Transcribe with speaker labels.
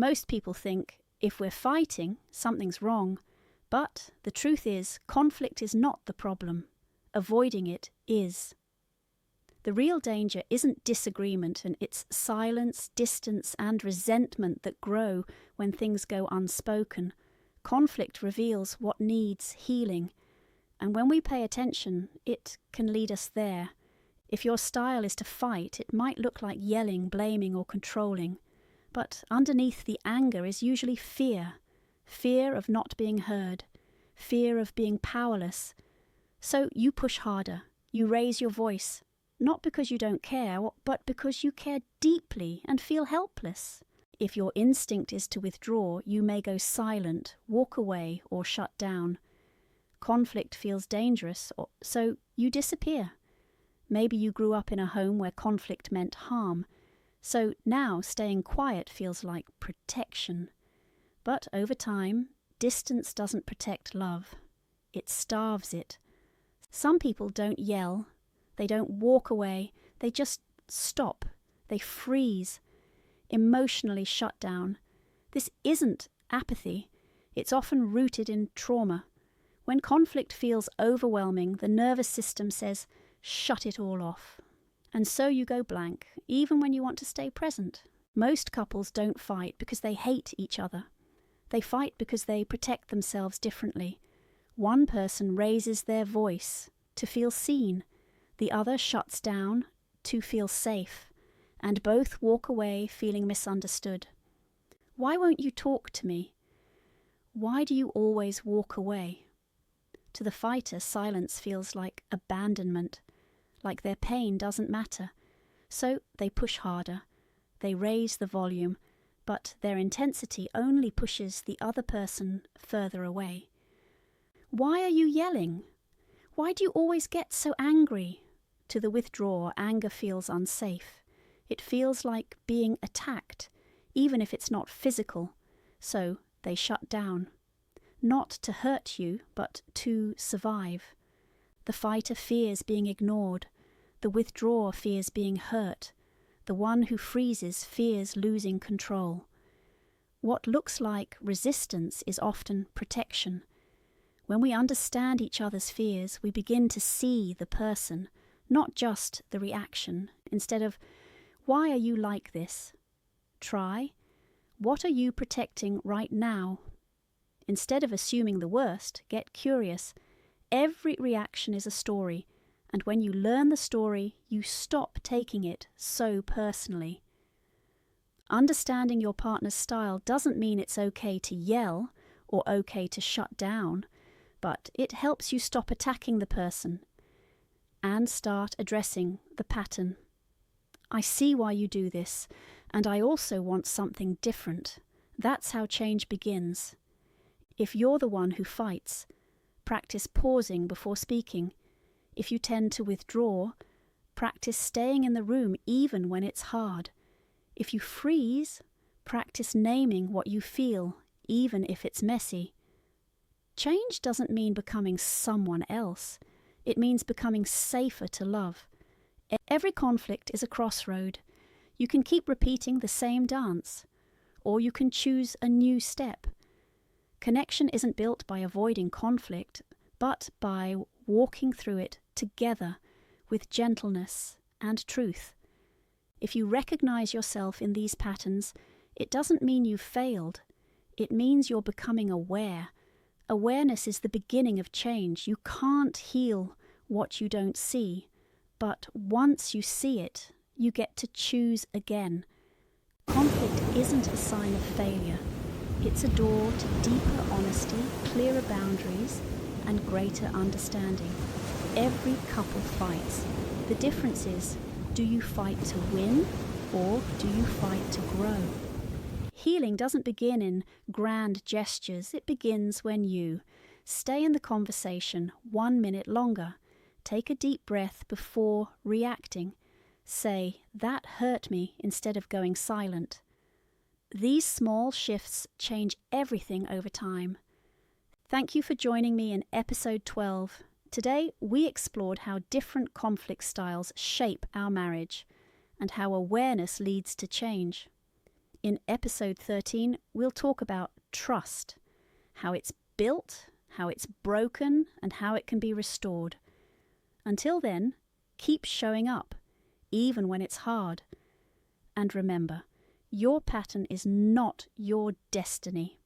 Speaker 1: Most people think if we're fighting, something's wrong. But the truth is, conflict is not the problem. Avoiding it is. The real danger isn't disagreement, and it's silence, distance, and resentment that grow when things go unspoken. Conflict reveals what needs healing, and when we pay attention, it can lead us there. If your style is to fight, it might look like yelling, blaming, or controlling. But underneath the anger is usually fear. Fear of not being heard. Fear of being powerless. So you push harder. You raise your voice. Not because you don't care, but because you care deeply and feel helpless. If your instinct is to withdraw, you may go silent, walk away, or shut down. Conflict feels dangerous, so you disappear. Maybe you grew up in a home where conflict meant harm, so now staying quiet feels like protection. But over time, distance doesn't protect love. It starves it. Some people don't yell. They don't walk away. They just stop. They freeze, emotionally shut down. This isn't apathy. It's often rooted in trauma. When conflict feels overwhelming, the nervous system says, shut it all off. And so you go blank, even when you want to stay present. Most couples don't fight because they hate each other. They fight because they protect themselves differently. One person raises their voice to feel seen. The other shuts down to feel safe. And both walk away feeling misunderstood. Why won't you talk to me? Why do you always walk away? To the fighter, silence feels like abandonment, like their pain doesn't matter. So they push harder. They raise the volume, but their intensity only pushes the other person further away. Why are you yelling? Why do you always get so angry? To the withdrawer, anger feels unsafe. It feels like being attacked, even if it's not physical. So they shut down. Not to hurt you, but to survive. The fighter fears being ignored. The withdrawer fears being hurt. The one who freezes fears losing control. What looks like resistance is often protection. When we understand each other's fears, we begin to see the person, not just the reaction. Instead of, why are you like this? Try, what are you protecting right now? Instead of assuming the worst, get curious. Every reaction is a story, and when you learn the story, you stop taking it so personally. Understanding your partner's style doesn't mean it's okay to yell or okay to shut down, but it helps you stop attacking the person and start addressing the pattern. I see why you do this, and I also want something different. That's how change begins. If you're the one who fights, practice pausing before speaking. If you tend to withdraw, practice staying in the room even when it's hard. If you freeze, practice naming what you feel, even if it's messy. Change doesn't mean becoming someone else. It means becoming safer to love. Every conflict is a crossroad. You can keep repeating the same dance, or you can choose a new step. Connection isn't built by avoiding conflict, but by walking through it together with gentleness and truth. If you recognize yourself in these patterns, it doesn't mean you've failed. It means you're becoming aware. Awareness is the beginning of change. You can't heal what you don't see, but once you see it, you get to choose again. Conflict isn't a sign of failure. It's a door to deeper honesty, clearer boundaries, and greater understanding. Every couple fights. The difference is, do you fight to win, or do you fight to grow? Healing doesn't begin in grand gestures. It begins when you stay in the conversation 1 minute longer. Take a deep breath before reacting. Say, that hurt me, instead of going silent. These small shifts change everything over time. Thank you for joining me in episode 12. Today, we explored how different conflict styles shape our marriage and how awareness leads to change. In episode 13, we'll talk about trust, how it's built, how it's broken, and how it can be restored. Until then, keep showing up, even when it's hard. And remember, your pattern is not your destiny.